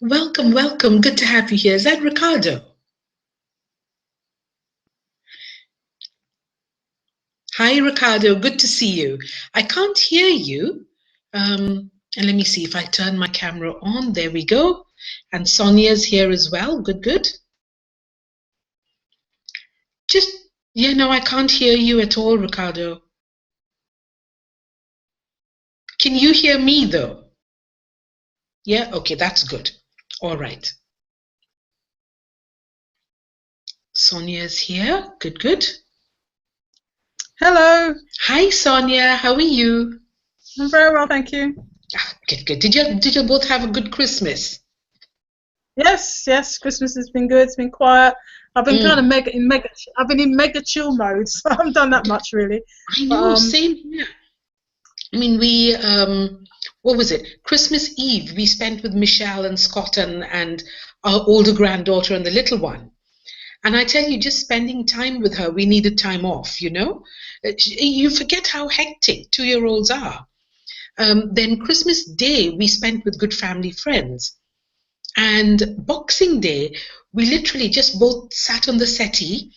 Welcome, welcome. Good to have you here. Is that Ricardo? Hi, Ricardo. Good to see you. I can't hear you. And let me see if I turn my camera on. There we go. And Sonia's here as well. Good, good. Just, yeah, no, I can't hear you at all, Ricardo. Can you hear me, though? Yeah, okay, that's good. All right. Sonia's here. Good, good. Hello. Hi, Sonia. How are you? I'm very well, thank you. Good, good. Did you both have a good Christmas? Yes. Christmas has been good. It's been quiet. I've been kind of Mm, I've been in mega chill mode, so I haven't done that much really. I But know, same here. I mean, what was it? Christmas Eve, we spent with Michelle and Scott and our older granddaughter and the little one. And I tell you, just spending time with her, we needed time off, you know? You forget how hectic 2-year-olds are. Then Christmas Day, we spent with good family friends. And Boxing Day, we literally just both sat on the settee,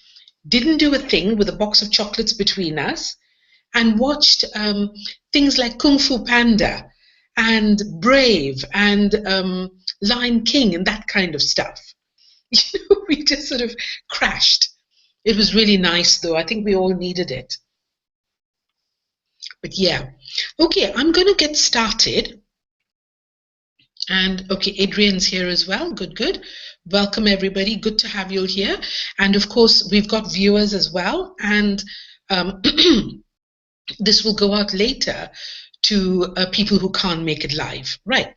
didn't do a thing with a box of chocolates between us, and watched things like Kung Fu Panda and Brave and Lion King and that kind of stuff. We just sort of crashed. It was really nice, though. I think we all needed it. But yeah. Okay, I'm going to get started. And okay, Adrian's here as well. Good, good. Welcome, everybody. Good to have you here. And of course, we've got viewers as well. And this will go out later to people who can't make it live. Right.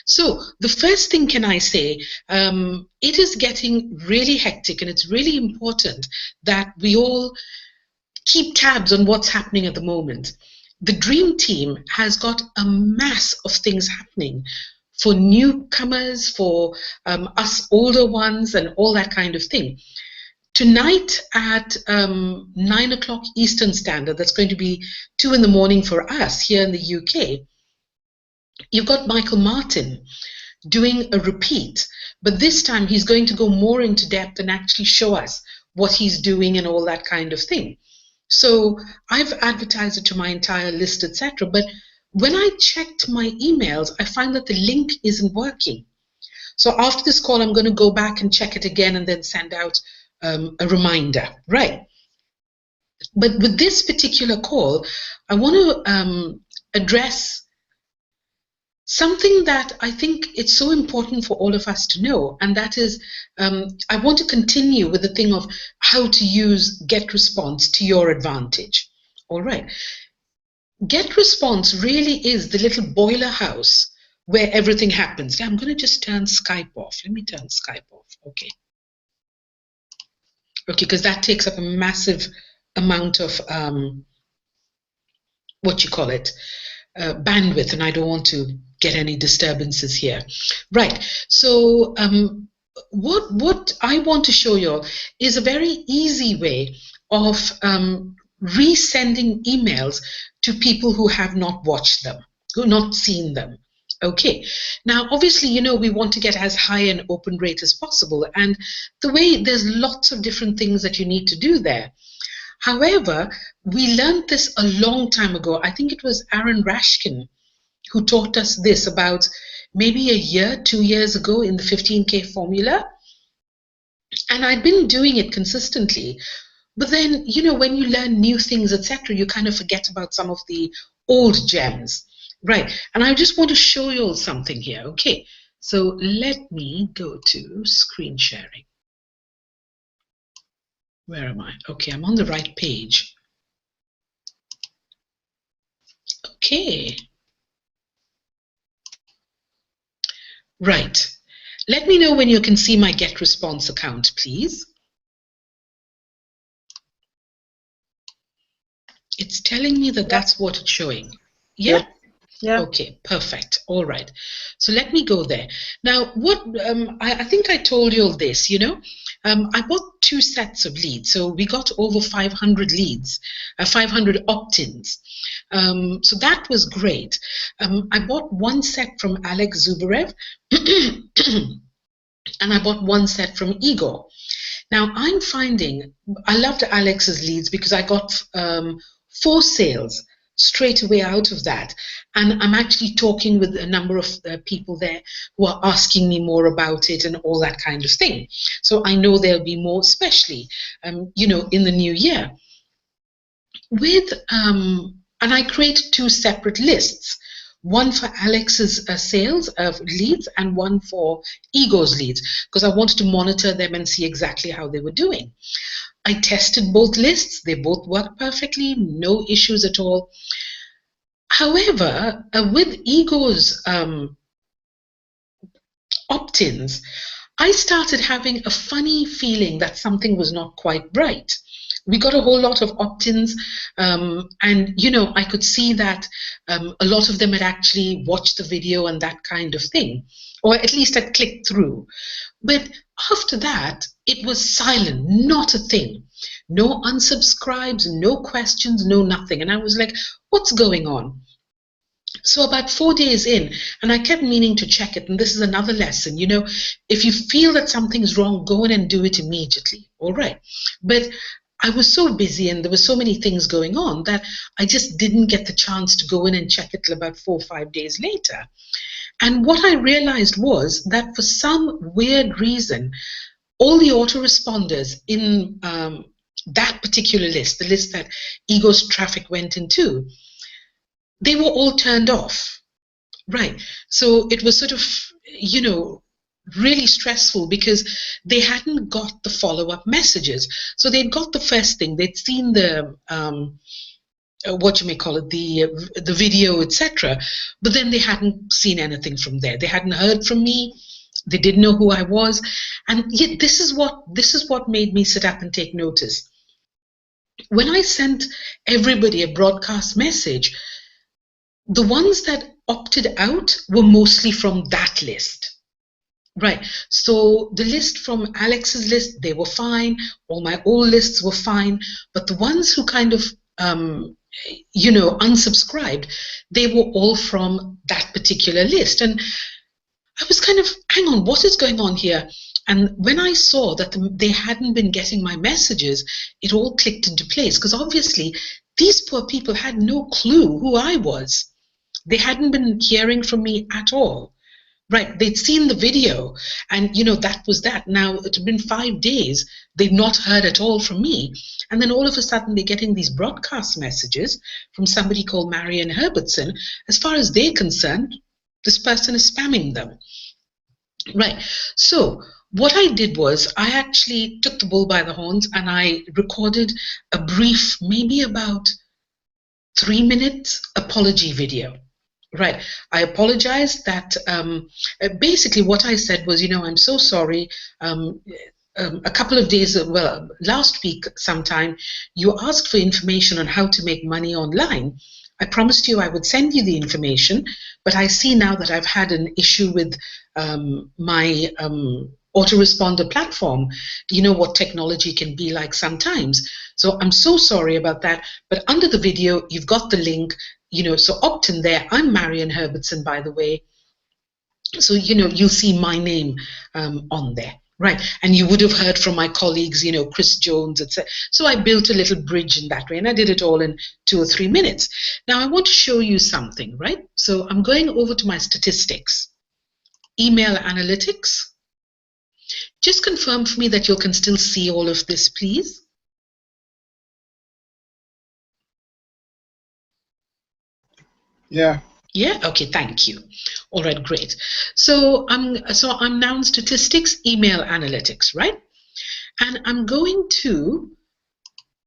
So the first thing can I say, it is getting really hectic, and it's really important that we all keep tabs on what's happening at the moment. The Dream Team has got a mass of things happening for newcomers, for us older ones, and all that kind of thing. Tonight at 9 o'clock Eastern Standard, that's going to be 2 in the morning for us here in the UK, you've got Michael Martin doing a repeat, but this time he's going to go more into depth and actually show us what he's doing and all that kind of thing. So I've advertised it to my entire list, etc. But when I checked my emails, I find that the link isn't working. So after this call, I'm going to go back and check it again and then send out a reminder. Right. But with this particular call, I want to address something that I think it's so important for all of us to know, and that is I want to continue with the thing of how to use GetResponse to your advantage. All right. GetResponse really is the little boiler house where everything happens. I'm going to just turn Skype off. Let me turn Skype off. Okay. Okay, because that takes up a massive amount of what you call it, bandwidth, and I don't want to get any disturbances here. Right. So what I want to show you all is a very easy way of resending emails to people who have not watched them, who not seen them. Okay. Now, obviously, you know, we want to get as high an open rate as possible. And the way there's lots of different things that you need to do there. However, we learned this a long time ago. I think it was Aaron Rashkin who taught us this about maybe a year, 2 years ago in the 15K formula. And I'd been doing it consistently. But then, you know, when you learn new things, etc., you kind of forget about some of the old gems. Right. And I just want to show you all something here. Okay. So let me go to screen sharing. Where am I? Okay, I'm on the right page. Okay. Right. Let me know when you can see my GetResponse account, please. It's telling me that that's what it's showing. Yeah? Yeah. Okay, perfect. All right. So let me go there. Now, what I think I told you all this, you know, I bought 2 sets of leads. So we got over 500 leads, 500 opt-ins. So that was great. I bought 1 set from Alex Zubarev. and I bought one set from Ego. Now I'm finding I loved Alex's leads because I got 4 sales straight away out of that, and I'm actually talking with a number of people there who are asking me more about it and all that kind of thing. So I know there'll be more, especially you know, in the new year. With and I created 2 separate lists, one for Alex's sales of leads and one for Ego's leads, because I wanted to monitor them and see exactly how they were doing. I tested both lists. They both worked perfectly, no issues at all. However, with Ego's opt-ins, I started having a funny feeling that something was not quite right. We got a whole lot of opt-ins, and you know, I could see that a lot of them had actually watched the video and that kind of thing, or at least had clicked through. But after that, it was silent, not a thing. No unsubscribes, no questions, no nothing. And I was like, what's going on? So about 4 days in, and I kept meaning to check it, and this is another lesson, you know, if you feel that something's wrong, go in and do it immediately, all right? But I was so busy and there were so many things going on that I just didn't get the chance to go in and check it till about 4 or 5 days later. And what I realized was that for some weird reason, all the autoresponders in that particular list, the list that Ego's traffic went into, they were all turned off, right? So it was sort of, you know, really stressful because they hadn't got the follow-up messages. So they'd got the first thing, they'd seen the what you may call it, the video, etc. But then they hadn't seen anything from there. They hadn't heard from me. They didn't know who I was, and yet this is what made me sit up and take notice. When I sent everybody a broadcast message, the ones that opted out were mostly from that list. Right. So the list from Alex's list, they were fine. All my old lists were fine. But the ones who kind of, you know, unsubscribed, they were all from that particular list. And I was kind of, hang on, what is going on here? And when I saw that they hadn't been getting my messages, it all clicked into place. Because obviously, these poor people had no clue who I was. They hadn't been hearing from me at all. Right, they'd seen the video and, you know, that was that. Now, it had been 5 days, they'd not heard at all from me. And then all of a sudden, they're getting these broadcast messages from somebody called Marian Herbertson. As far as they're concerned, this person is spamming them. Right, so what I did was I actually took the bull by the horns and I recorded a brief, maybe about 3-minute apology video. Right. I apologize that basically what I said was, you know, I'm so sorry. A couple of days, well, last week sometime, you asked for information on how to make money online. I promised you I would send you the information, but I see now that I've had an issue with my autoresponder platform. You know what technology can be like sometimes. So I'm so sorry about that. But under the video, you've got the link. You know, so opt in there. I'm Marian Herbertson, by the way. So, you know, you'll see my name on there, right? And you would have heard from my colleagues, you know, Chris Jones, etc. So I built a little bridge in that way, and I did it all in 2 or 3 minutes. Now I want to show you something, right? So I'm going over to my statistics, email analytics. Just confirm for me that you can still see all of this, please. Yeah. Yeah. Okay. Thank you. All right. Great. So I'm now in statistics, email analytics, right? And I'm going to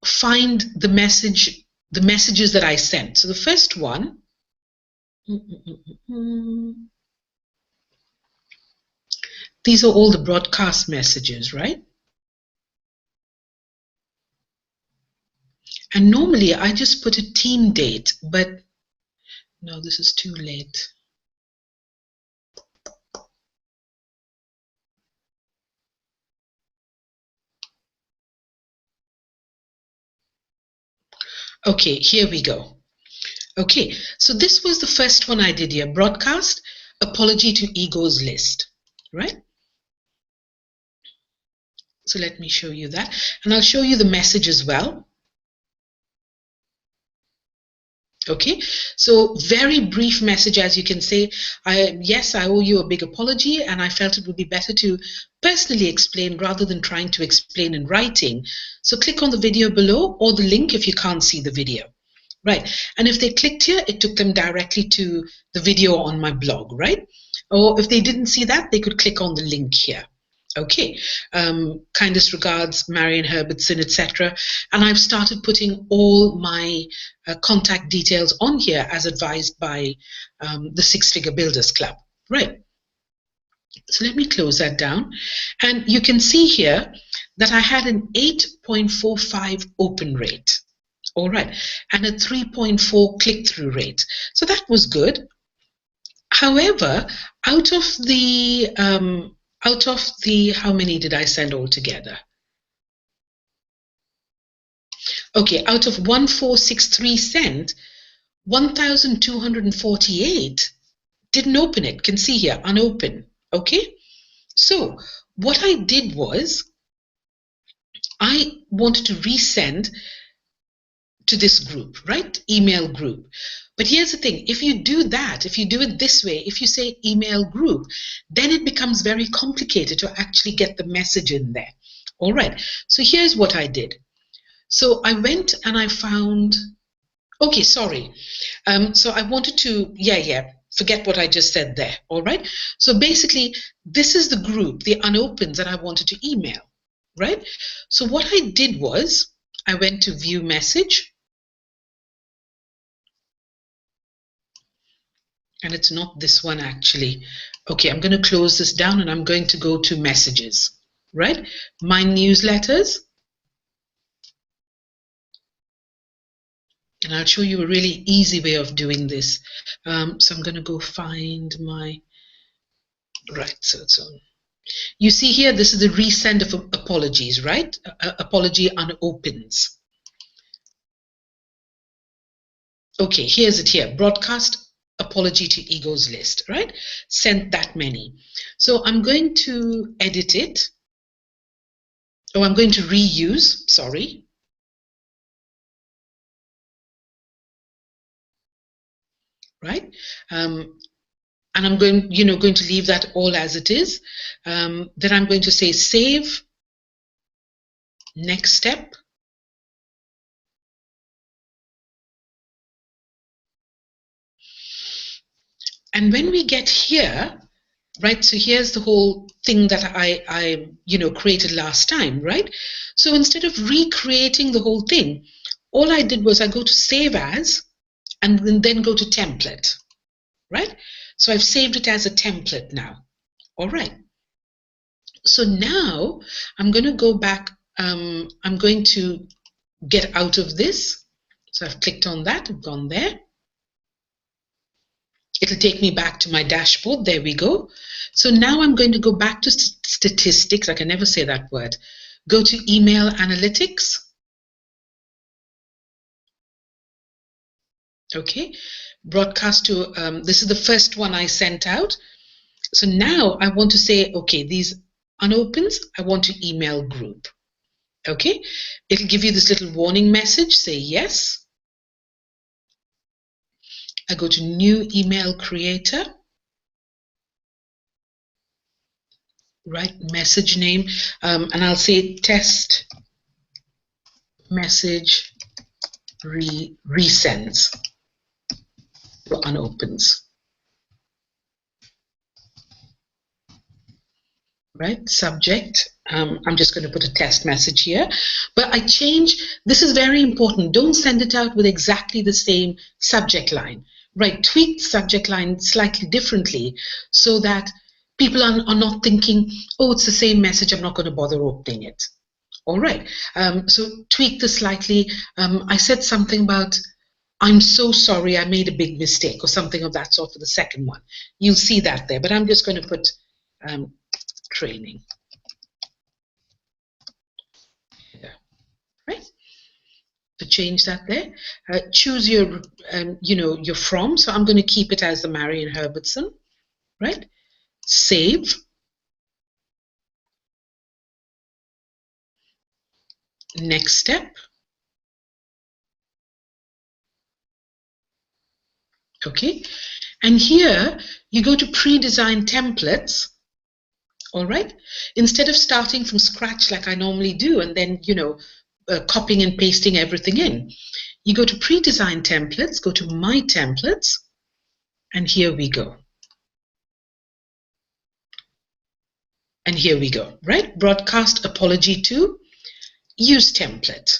find the messages that I sent. So the first one. These are all the broadcast messages, right? And normally I just put a team date, but no, this is too late. Okay, here we go. Okay, so this was the first one I did here, broadcast, apology to Ego's list, right? So let me show you that, and I'll show you the message as well. Okay, so very brief message, as you can say. Yes, I owe you a big apology, and I felt it would be better to personally explain rather than trying to explain in writing. So click on the video below or the link if you can't see the video. Right, and if they clicked here, it took them directly to the video on my blog, right? Or if they didn't see that, they could click on the link here. Okay, kindest regards, Marian Herbertson, etc. And I've started putting all my contact details on here as advised by the Six Figure Builders Club. Right. So let me close that down. And you can see here that I had an 8.45 open rate. All right. And a 3.4 click-through rate. So that was good. However, out of the how many did I send altogether? Okay, out of 1463 sent, 1248 didn't open it. Can see here, unopened. Okay, so what I did was I wanted to resend to this group, right? Email group. But here's the thing, if you do that, if you do it this way, if you say email group, then it becomes very complicated to actually get the message in there. All right, so here's what I did. So I went and I found, okay, sorry. So I wanted to, forget what I just said there, all right? So basically, this is the group, the unopens that I wanted to email, right? So what I did was, I went to view message, and it's not this one actually. Okay, I'm going to close this down and I'm going to go to messages, right? My newsletters. And I'll show you a really easy way of doing this. So I'm going to go find my, right, so it's on. You see here, this is the resend of apologies, right? Apology unopens. Okay, here's it here, broadcast apology to Egos list, right? Sent that many. So I'm going to edit it. Oh, I'm going to reuse, sorry. Right? And I'm going to leave that all as it is. Then I'm going to say save, next step. And when we get here, right, so here's the whole thing that I created last time, right? So instead of recreating the whole thing, all I did was I go to save as, and then go to template, right? So I've saved it as a template now. All right. So now I'm going to go back. I'm going to get out of this. So I've clicked on that, I've gone there. It'll take me back to my dashboard. There we go. So now I'm going to go back to statistics. I can never say that word. Go to email analytics. Okay. Broadcast to, this is the first one I sent out. So now I want to say, okay, these unopens, I want to email group. Okay. It'll give you this little warning message. Say yes. I go to new email creator, right, message name, and I'll say test message resends for unopens. Right, subject, I'm just going to put a test message here, but I change, this is very important, don't send it out with exactly the same subject line. Right, tweak the subject line slightly differently so that people are not thinking, oh, it's the same message, I'm not going to bother opening it. All right, so tweak this slightly. I said something about, I'm so sorry, I made a big mistake, or something of that sort for the second one. You'll see that there, but I'm just going to put training. Yeah. Right. To change that there, choose your, your from. So I'm going to keep it as the Marian Herbertson, right? Save. Next step. Okay, and here you go to pre-designed templates. All right, instead of starting from scratch like I normally do and then, copying and pasting everything in, you go to pre-designed templates, go to my templates, and here we go. And here we go, right? Broadcast apology to use template.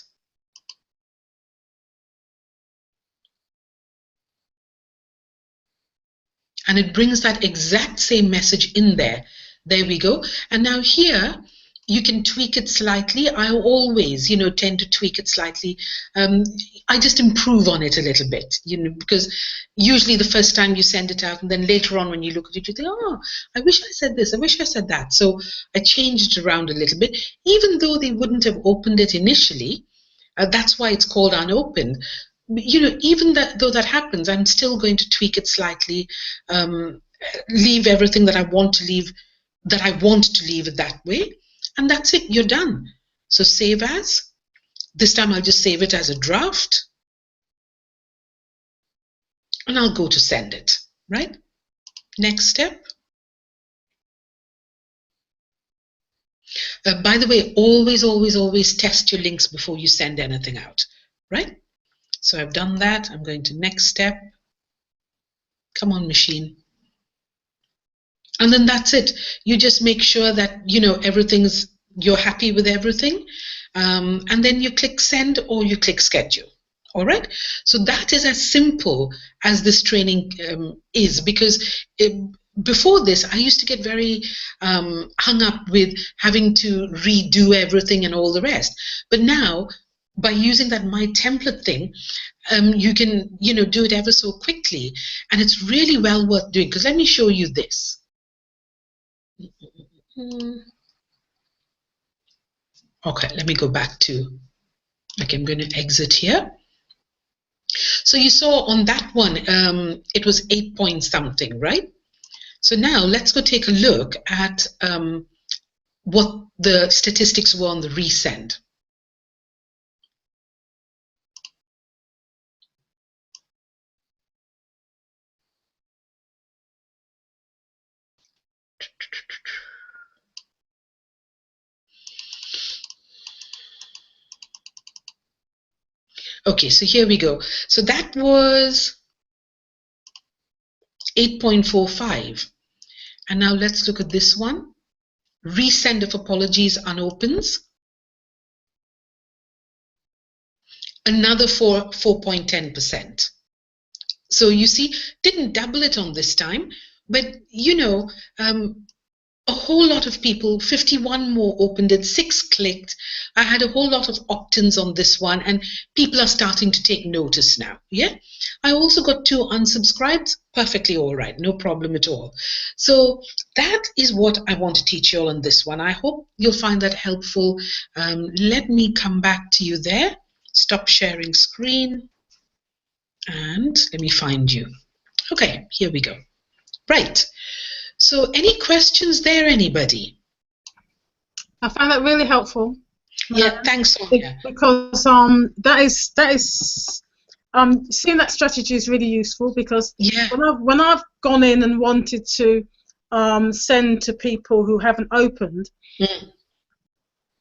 And it brings that exact same message in there. There we go. And now here, you can tweak it slightly. I always, tend to tweak it slightly. I just improve on it a little bit, because usually the first time you send it out, and then later on when you look at it, you think, oh, I wish I said this, I wish I said that. So I changed it around a little bit, even though they wouldn't have opened it initially. That's why it's called unopened. Even though that happens, I'm still going to tweak it slightly, leave everything that I want to leave it that way, and that's it, you're done. So save as. This time I'll just save it as a draft, and I'll go to send it, right? Next step. By the way, always test your links before you send anything out, right? So I've done that. I'm going to next step. Come on, machine. And then that's it. You just make sure that, you're happy with everything. And then you click send or you click schedule. All right. So that is as simple as this training is, because before this, I used to get very hung up with having to redo everything and all the rest. But now, by using that My Template thing, you can, do it ever so quickly, and it's really well worth doing. Because let me show you this. Okay, let me go back to, I'm going to exit here. So you saw on that one, it was 8 point something, right? So now let's go take a look at what the statistics were on the resend. Okay, so here we go. So that was 8.45. And now let's look at this one. Resend of apologies unopens. Another 4.10%. So you see, didn't double it on this time, but a whole lot of people, 51 more opened it, 6 clicked. I had a whole lot of opt-ins on this one, and people are starting to take notice now. Yeah, I also got 2 unsubscribes. Perfectly all right, no problem at all. So that is what I want to teach you all on this one. I hope you'll find that helpful. Let me come back to you there. Stop sharing screen, and let me find you. Okay, here we go. Right. So any questions there, anybody? I found that really helpful. Yeah, thanks, Sonia. Because that is seeing that strategy is really useful, because when I've gone in and wanted to send to people who haven't opened,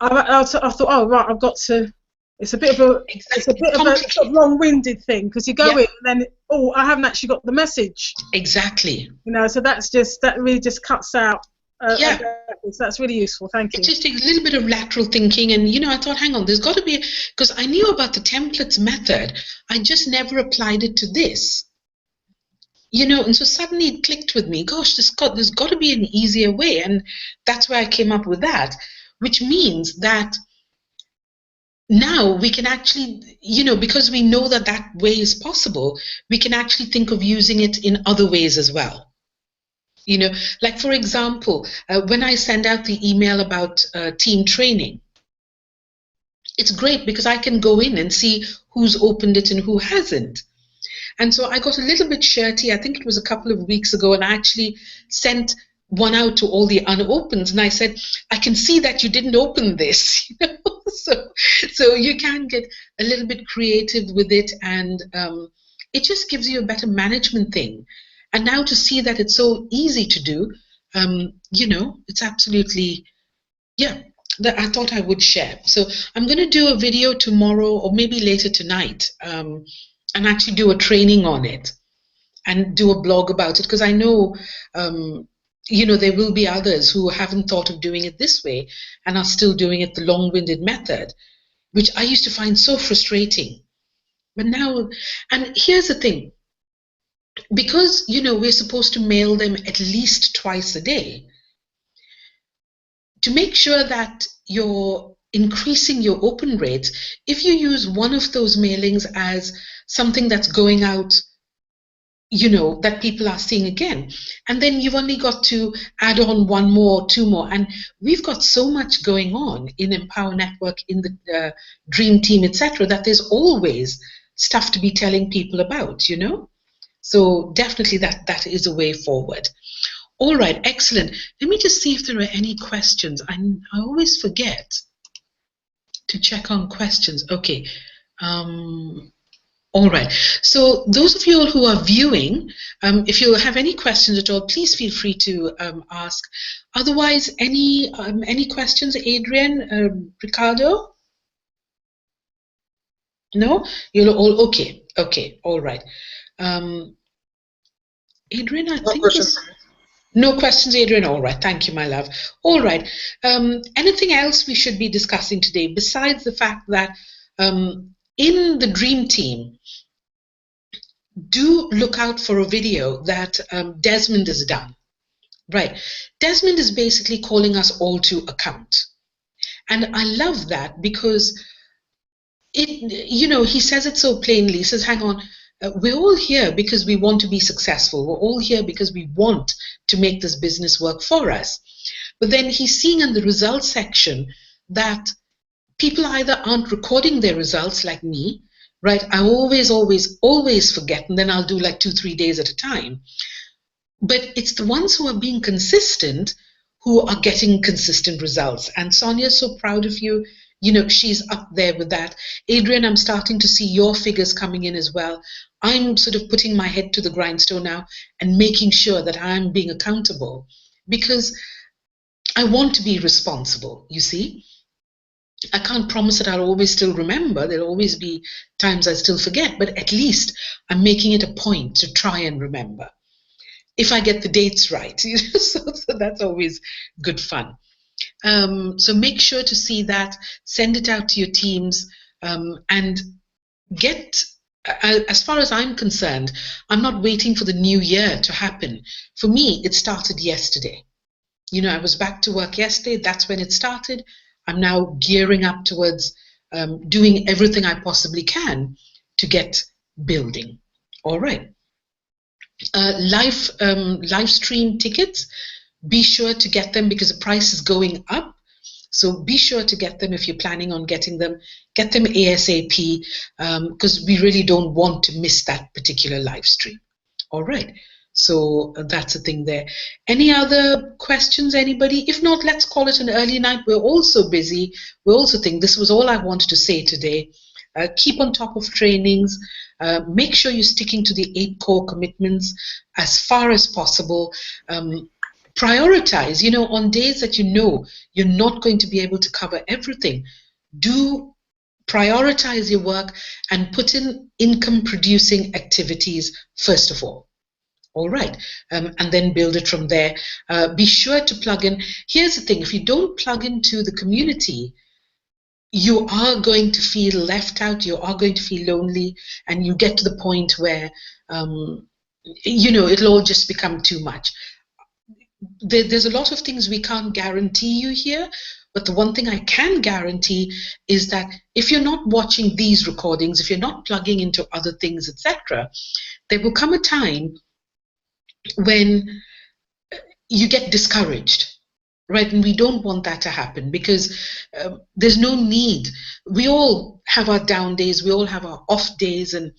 I thought, oh right, I've got to. It's a bit of a long-winded thing, because you go in and then, oh, I haven't actually got the message. Exactly. So that really just cuts out. So that's really useful. Thank you. It just takes a little bit of lateral thinking, and I thought, hang on, there's got to be, because I knew about the templates method, I just never applied it to this. And so suddenly it clicked with me. Gosh, there's got to be an easier way, and that's why I came up with that, which means that now we can actually, because we know that way is possible, we can actually think of using it in other ways as well. Like, for example, when I send out the email about team training, it's great because I can go in and see who's opened it and who hasn't. And so I got a little bit shirty, I think it was a couple of weeks ago, and I actually sent one out to all the unopens, and I said, I can see that you didn't open this. So you can get a little bit creative with it, and it just gives you a better management thing. And now to see that it's so easy to do, it's absolutely, yeah, that I thought I would share. So I'm going to do a video tomorrow or maybe later tonight, and actually do a training on it and do a blog about it, because I know, there will be others who haven't thought of doing it this way and are still doing it the long-winded method, which I used to find so frustrating. But now, and here's the thing, because, we're supposed to mail them at least twice a day, to make sure that you're increasing your open rates, if you use one of those mailings as something that's going out, that people are seeing again, and then you've only got to add on one more, two more, and we've got so much going on in Empower Network, in the Dream Team, etc., that there's always stuff to be telling people about, so definitely that is a way forward. All right, excellent. Let me just see if there are any questions. I always forget to check on questions. Okay. All right. So those of you all who are viewing, if you have any questions at all, please feel free to ask. Otherwise, any questions, Adrian, Ricardo? No? You're all okay. Okay. All right. Adrian, I think no questions, Adrian. All right. Thank you, my love. All right. Anything else we should be discussing today besides the fact that in the Dream Team, do look out for a video that Desmond has done. Right. Desmond is basically calling us all to account. And I love that because he says it so plainly. He says, hang on, we're all here because we want to be successful. We're all here because we want to make this business work for us. But then he's seeing in the results section that people either aren't recording their results like me, right? I always forget, and then I'll do like 2-3 days at a time. But it's the ones who are being consistent who are getting consistent results. And Sonia's so proud of you. She's up there with that. Adrian, I'm starting to see your figures coming in as well. I'm sort of putting my head to the grindstone now and making sure that I'm being accountable, because I want to be responsible, you see. I can't promise that I'll always still remember. There'll always be times I still forget, but at least I'm making it a point to try and remember, if I get the dates right. So that's always good fun. So make sure to see that, send it out to your teams, and get, as far as I'm concerned, I'm not waiting for the new year to happen. For me, it started yesterday. I was back to work yesterday. That's when it started. I'm now gearing up towards doing everything I possibly can to get building. All right. Live stream tickets, be sure to get them because the price is going up. So be sure to get them if you're planning on getting them. Get them ASAP, because we really don't want to miss that particular live stream. All right. So that's the thing there. Any other questions, anybody? If not, let's call it an early night. We're all so busy. We also think this was all I wanted to say today. Keep on top of trainings. Make sure you're sticking to the 8 core commitments as far as possible. Prioritize, on days that you're not going to be able to cover everything. Do prioritize your work and put in income producing activities first of all. All right, and then build it from there. Be sure to plug in. Here's the thing, if you don't plug into the community, you are going to feel left out, you are going to feel lonely, and you get to the point where, it'll all just become too much. There's a lot of things we can't guarantee you here, but the one thing I can guarantee is that if you're not watching these recordings, if you're not plugging into other things, etc., there will come a time when you get discouraged, right? And we don't want that to happen, because there's no need. We all have our down days, we all have our off days, and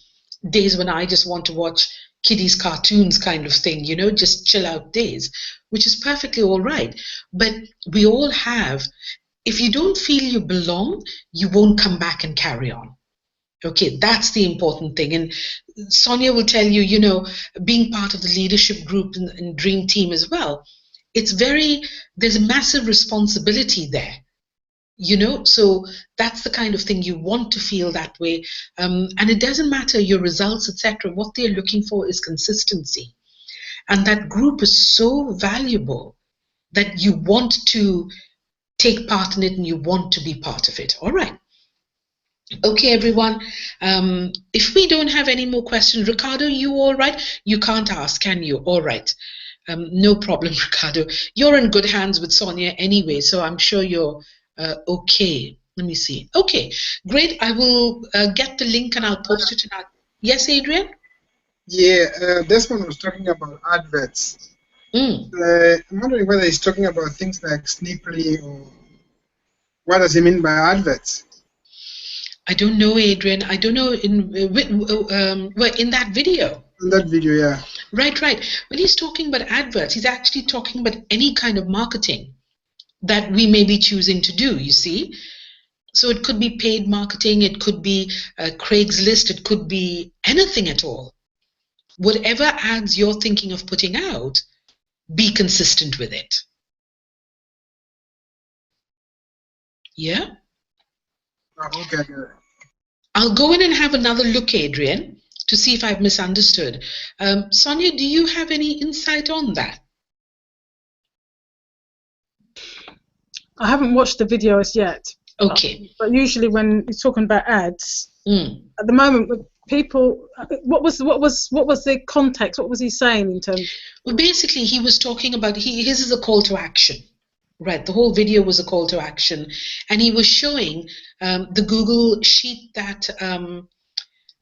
days when I just want to watch kiddies cartoons kind of thing, just chill out days, which is perfectly all right. But we all have if you don't feel you belong, you won't come back and carry on. Okay, that's the important thing. And Sonia will tell you, you know, being part of the leadership group and Dream Team as well, there's a massive responsibility there. You know, so that's the kind of thing you want to feel that way. And it doesn't matter your results, etc. What they're looking for is consistency. And that group is so valuable that you want to take part in it and you want to be part of it. All right. Okay, everyone. If we don't have any more questions, Ricardo, you all right? You can't ask, can you? All right. No problem, Ricardo. You're in good hands with Sonia anyway, so I'm sure you're okay. Let me see. Okay, great. I will get the link and I'll post it tonight. Yes, Adrian? Yeah, this one was talking about adverts. I'm wondering whether he's talking about things like Snipply, or what does he mean by adverts? I don't know, Adrian. I don't know. In that video. In that video, yeah. Right. When he's talking about adverts, he's actually talking about any kind of marketing that we may be choosing to do, you see. So it could be paid marketing, it could be Craigslist, it could be anything at all. Whatever ads you're thinking of putting out, be consistent with it. Yeah? Okay. I'll go in and have another look, Adrian, to see if I've misunderstood. Sonia, do you have any insight on that? I haven't watched the video as yet. Okay. But usually when you're talking about ads, at the moment with people, what was the context? What was he saying in terms? Well, basically, he was talking about his is a call to action, right? The whole video was a call to action, and he was showing the Google sheet that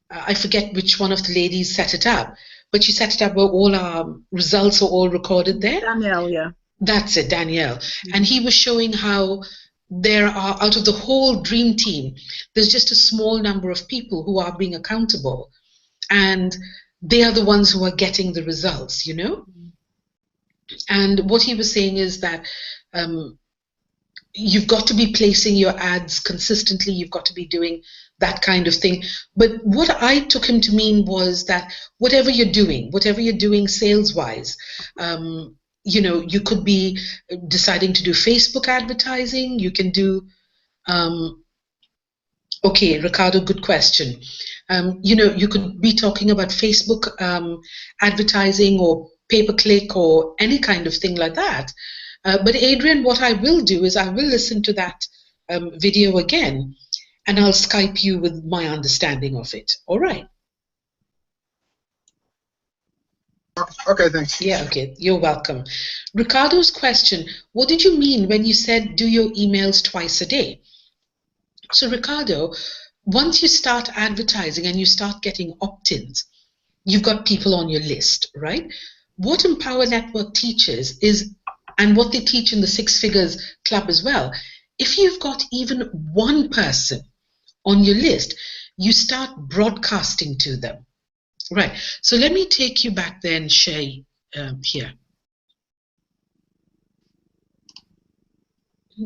I forget which one of the ladies set it up, but she set it up where all our results are all recorded there. Danielle, yeah. That's it, Danielle. And he was showing how there are, out of the whole Dream Team, there's just a small number of people who are being accountable. And they are the ones who are getting the results, you know? And what he was saying is that you've got to be placing your ads consistently. You've got to be doing that kind of thing. But what I took him to mean was that whatever you're doing sales-wise, you know, you could be deciding to do Facebook advertising. You can do, okay, Ricardo, good question. You know, you could be talking about Facebook advertising or pay-per-click or any kind of thing like that. But Adrian, what I will do is I will listen to that video again and I'll Skype you with my understanding of it. All right. Okay, thanks. Yeah, okay, you're welcome. Ricardo's question, what did you mean when you said do your emails twice a day? So Ricardo, once you start advertising and you start getting opt-ins, you've got people on your list, right? What Empower Network teaches is, and what they teach in the Six Figures Club as well, if you've got even one person on your list, you start broadcasting to them. Right, so let me take you back there and share here.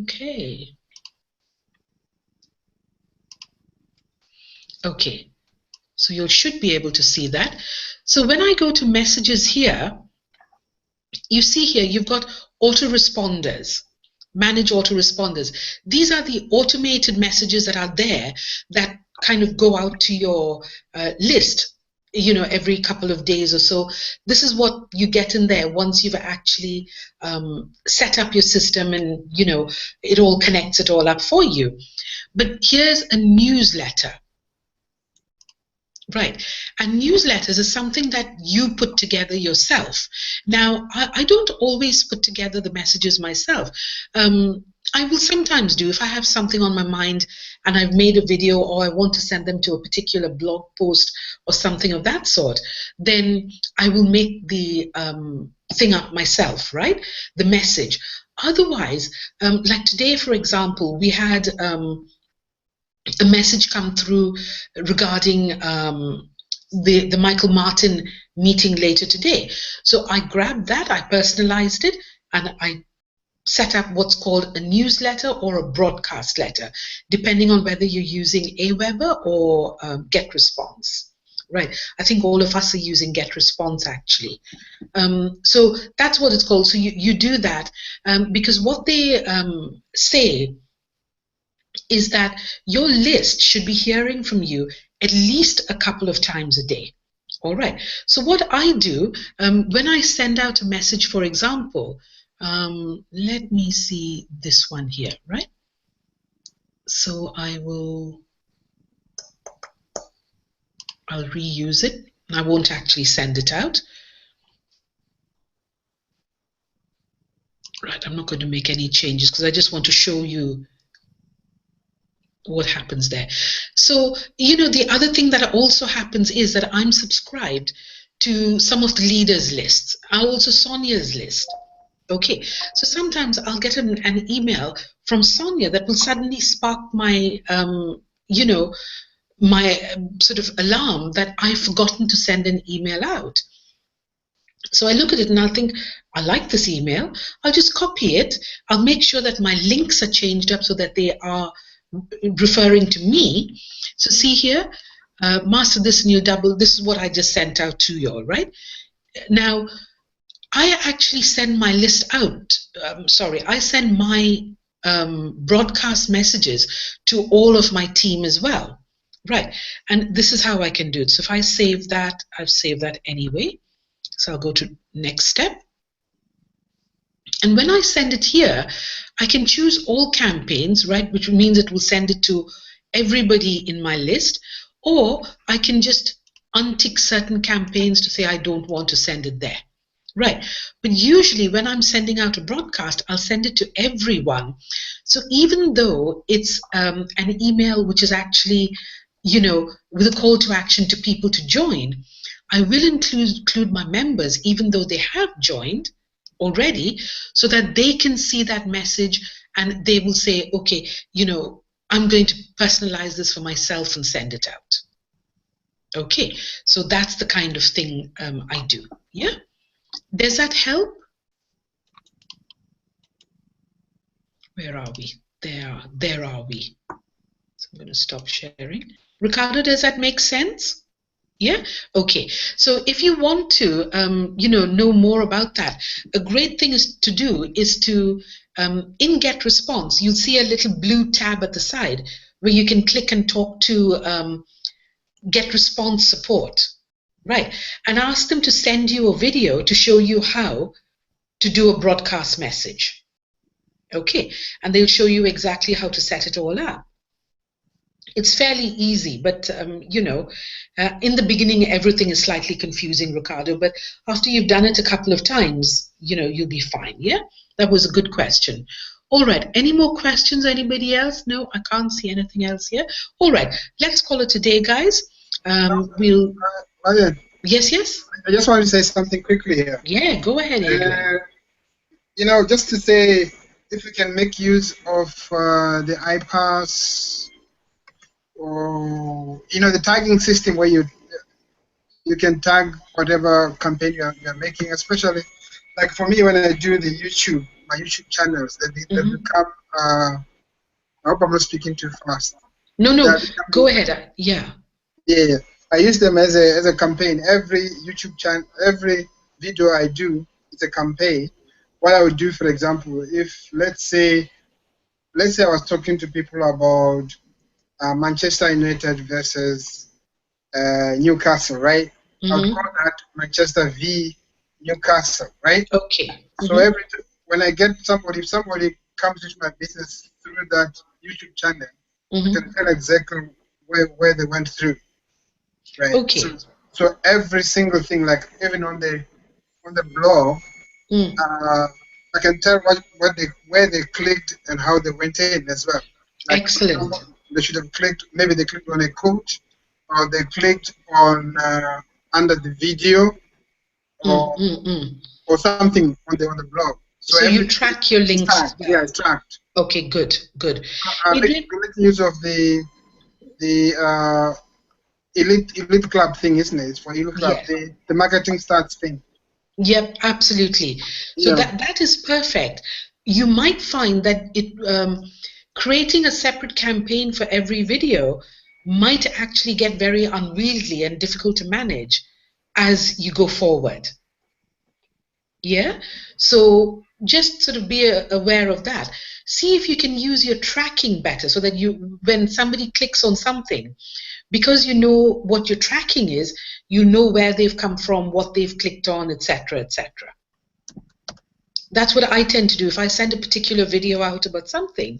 Okay. Okay, so you should be able to see that. So when I go to messages here, you see here you've got autoresponders, manage autoresponders. These are the automated messages that are there that kind of go out to your list, you know, every couple of days or so. This is what you get in there once you've actually set up your system and, you know, it all connects it all up for you. But here's a newsletter. Right, and newsletters is something that you put together yourself. Now, I don't always put together the messages myself. I will sometimes do if I have something on my mind and I've made a video or I want to send them to a particular blog post or something of that sort, then I will make the thing up myself, right? The message. Otherwise, like today, for example, we had a message come through regarding the Michael Martin meeting later today. So I grabbed that, I personalized it, and I set up what's called a newsletter or a broadcast letter, depending on whether you're using Aweber or GetResponse. Right, I think all of us are using GetResponse actually. So that's what it's called. So you do that because what they say is that your list should be hearing from you at least a couple of times a day. All right. So what I do when I send out a message, for example, let me see this one here, right? So I'll reuse it. I won't actually send it out. Right, I'm not going to make any changes because I just want to show you what happens there. So, you know, the other thing that also happens is that I'm subscribed to some of the leaders' lists, also Sonia's list. Okay, so sometimes I'll get an email from Sonia that will suddenly spark my, you know, my sort of alarm that I've forgotten to send an email out. So I look at it and I'll think, I like this email. I'll just copy it. I'll make sure that my links are changed up so that they are referring to me. So see here, master this and you double. This is what I just sent out to you all, right? Now, I actually send my list out. I send my broadcast messages to all of my team as well. Right, and this is how I can do it. So if I save that, I've saved that anyway. So I'll go to next step. And when I send it here, I can choose all campaigns, right, which means it will send it to everybody in my list, or I can just untick certain campaigns to say I don't want to send it there. Right, but usually when I'm sending out a broadcast, I'll send it to everyone. So even though it's an email which is actually, you know, with a call to action to people to join, I will include my members, even though they have joined already, so that they can see that message and they will say, okay, you know, I'm going to personalize this for myself and send it out. Okay, so that's the kind of thing I do. Yeah, does that help? Where are we? There are we. So I'm going to stop sharing. Ricardo, does that make sense? Yeah. Okay. So if you want to, you know more about that, a great thing to do is to, in GetResponse, you'll see a little blue tab at the side where you can click and talk to GetResponse support, right? And ask them to send you a video to show you how to do a broadcast message. Okay. And they'll show you exactly how to set it all up. It's fairly easy, but you know, in the beginning, everything is slightly confusing, Ricardo, but after you've done it a couple of times, you know, you'll be fine, yeah? That was a good question. All right, any more questions, anybody else? No, I can't see anything else here. All right, let's call it a day, guys. We'll... Marian, yes? I just want to say something quickly here. Yeah, go ahead, Adrian. You know, just to say, if we can make use of the iPass, or you know, the tagging system where you can tag whatever campaign you're making, especially like for me when I do my YouTube channels, they become I hope I'm not speaking too fast. No, go ahead. Yeah, I use them as a campaign. Every YouTube channel, every video I do is a campaign. What I would do, for example, if let's say I was talking to people about Manchester United versus Newcastle, right? I would call that Manchester v Newcastle, right? Okay. So when I get somebody, if somebody comes into my business through that YouTube channel, I can tell exactly where they went through, right? Okay. So every single thing, like even on the blog, I can tell where they clicked and how they went in as well. Like, excellent. They should have clicked, maybe they clicked on a quote, or they clicked on under the video, or something on the blog. So you track your links. Yeah, it's tracked. Okay, good. Make use of the elite club thing, isn't it? It's for elite club, the marketing starts thing. Yep, absolutely. So that is perfect. you might find that creating a separate campaign for every video might actually get very unwieldy and difficult to manage as you go forward. Yeah, so just sort of be aware of that. See if you can use your tracking better, so that when somebody clicks on something, because you know what your tracking is, you know where they've come from, what they've clicked on, etc., etc. That's what I tend to do. If I send a particular video out about something,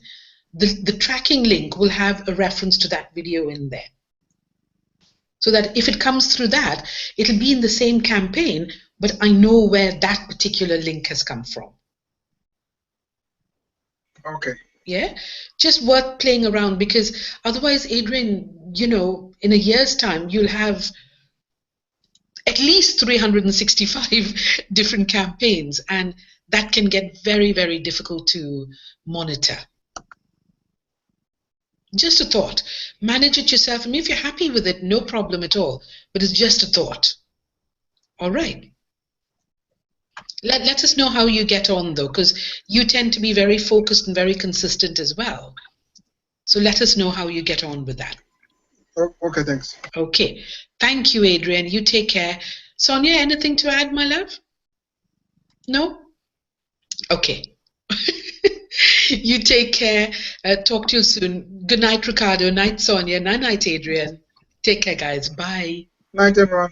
the tracking link will have a reference to that video in there. So that if it comes through that, it'll be in the same campaign, but I know where that particular link has come from. Okay. Yeah, just worth playing around, because otherwise, Adrian, you know, in a year's time, you'll have at least 365 different campaigns, and that can get very, very difficult to monitor. Just a thought. Manage it yourself. And if you're happy with it, no problem at all. But it's just a thought. All right. Let us know how you get on, though, because you tend to be very focused and very consistent as well. So let us know how you get on with that. Okay, thanks. Okay. Thank you, Adrian. You take care. Sonia, anything to add, my love? No? Okay. You take care. Talk to you soon. Good night, Ricardo. Night, Sonia. Night, Adrian. Take care, guys. Bye. Night, everyone.